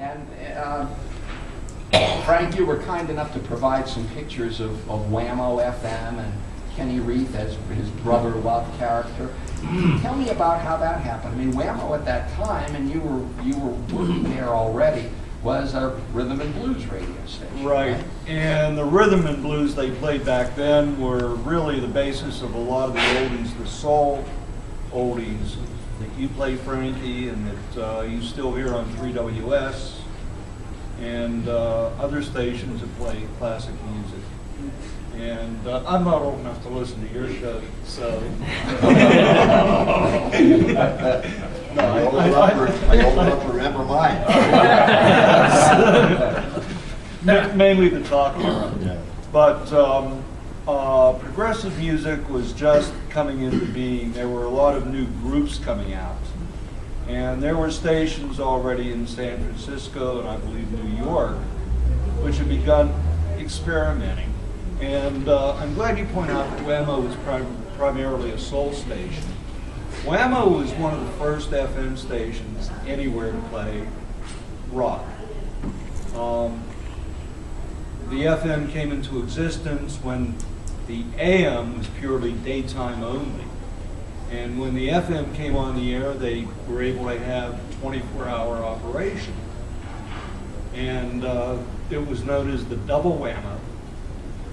And Frank, you were kind enough to provide some pictures of Whammo FM and Kenny Reith as his brother love character. Tell me about how that happened. I mean, Whammo at that time, and you were working there already, was a rhythm and blues radio station. Right, and the rhythm and blues they played back then were really the basis of a lot of the oldies, the soul oldies that you play, Frankie, and that you still hear on 3WS and other stations that play classic music. And I'm not old enough to listen to your show, so. No, I old enough to remember mine. Mainly the talk era. Yeah. But progressive music was just coming into being. There were a lot of new groups coming out. And there were stations already in San Francisco and I believe New York, which had begun experimenting. And I'm glad you point out that Whammo was primarily a soul station. Whammo was one of the first FM stations anywhere to play rock. The FM came into existence when the AM was purely daytime only. And when the FM came on the air, they were able to have 24-hour operation. And it was known as the double Whammo.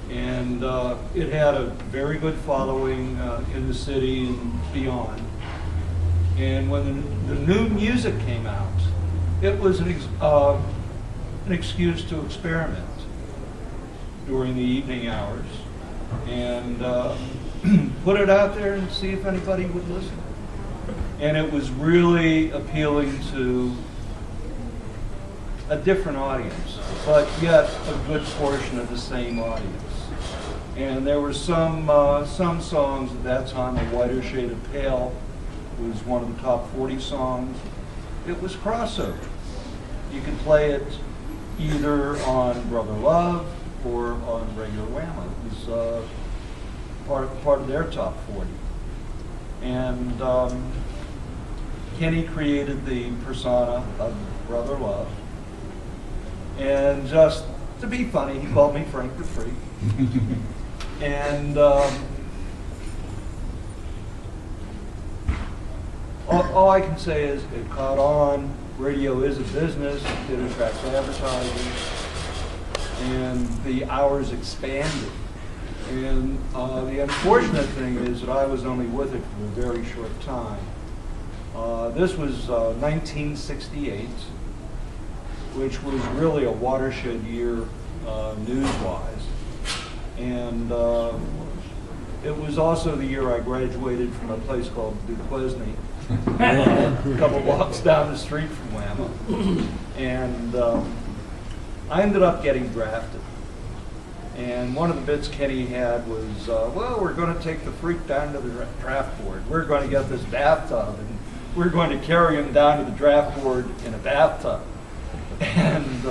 And it had a very good following in the city and beyond. And when the new music came out, it was an excuse to experiment during the evening hours and put it out there and see if anybody would listen. And it was really appealing to a different audience, but yet a good portion of the same audience. And there were some songs at that time. A Whiter Shade of Pale was one of the top 40 songs. It was crossover. You could play it either on Brother Love or on regular Whammo. It was part of their top 40. And Kenny created the persona of Brother Love. And just to be funny, he called me Frank the Freak. And all I can say is it caught on. Radio is a business. It attracts advertisers. And the hours expanded. And the unfortunate thing is that I was only with it for a very short time. This was 1968, which was really a watershed year news-wise. And it was also the year I graduated from a place called Duquesne, a couple blocks down the street from Whammo. And I ended up getting drafted. And one of the bits Kenny had was, well, we're going to take the freak down to the draft board. We're going to get this bathtub, and we're going to carry him down to the draft board in a bathtub. And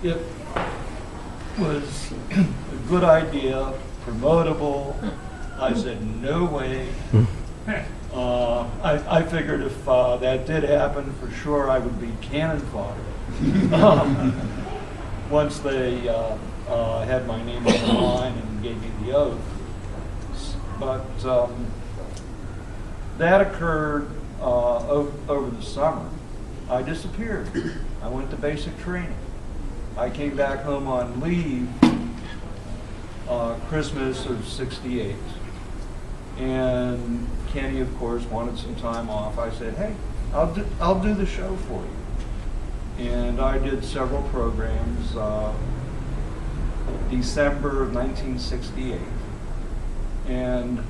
it was a good idea, promotable. I said, no way. I figured if that did happen, for sure I would be cannon fodder. Once they had my name on the line and gave me the oath. But that occurred over the summer. I disappeared. I went to basic training. I came back home on leave Christmas of '68. And Kenny, of course, wanted some time off. I said, hey, I'll do the show for you. And I did several programs. December of 1968. And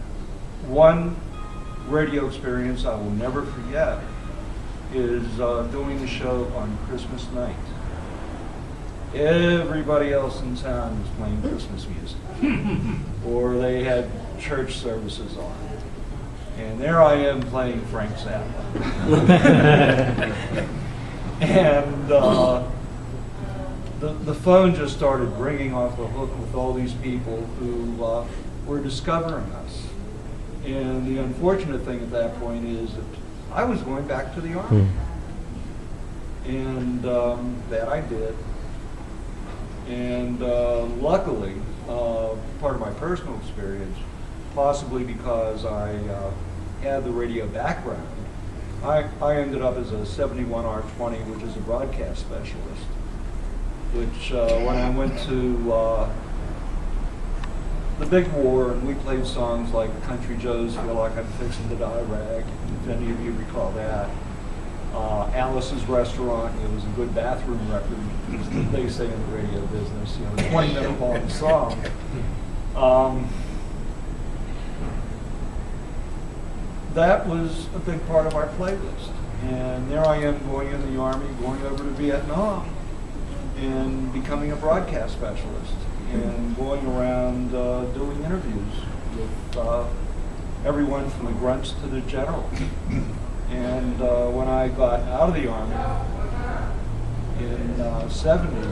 one radio experience I will never forget is doing the show on Christmas night. Everybody else in town was playing Christmas music. Or they had church services on. And there I am playing Frank Zappa. And the phone just started ringing off the hook with all these people who were discovering us. And the unfortunate thing at that point is that I was going back to the Army. And that I did. And luckily, part of my personal experience, possibly because I had the radio background, I ended up as a 71R20, which is a broadcast specialist, which when I went to the big war and we played songs like Country Joe's Feel Like I'm Fixing to Die Rag, if any of you recall that, Alice's Restaurant, it was a good bathroom record, as they say in the radio business, you know, a 20-minute long song. That was a big part of our playlist. And there I am going in the Army, going over to Vietnam, and becoming a broadcast specialist, and going around doing interviews with everyone from the grunts to the generals. And when I got out of the Army in 70,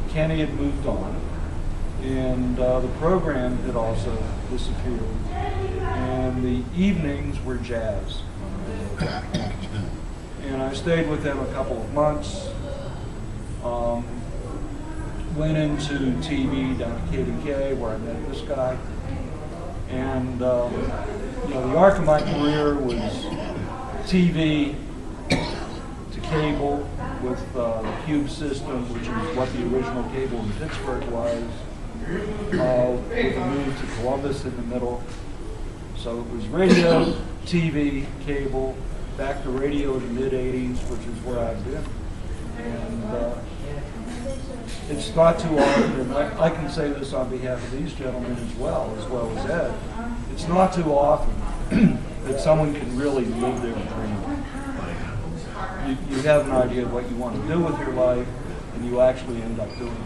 Kenny had moved on, and the program had also disappeared. And the evenings were jazz. And I stayed with them a couple of months, went into TV down at KDK where I met this guy. And you know, the arc of my career was TV to cable with the Cube system, which is what the original cable in Pittsburgh was, with a move to Columbus in the middle. So it was radio, TV, cable, back to radio in the mid-'80s, which is where I've been. And it's not too often, and I can say this on behalf of these gentlemen as well as Ed, it's not too often that someone can really live their dream. You have an idea of what you want to do with your life, and you actually end up doing it.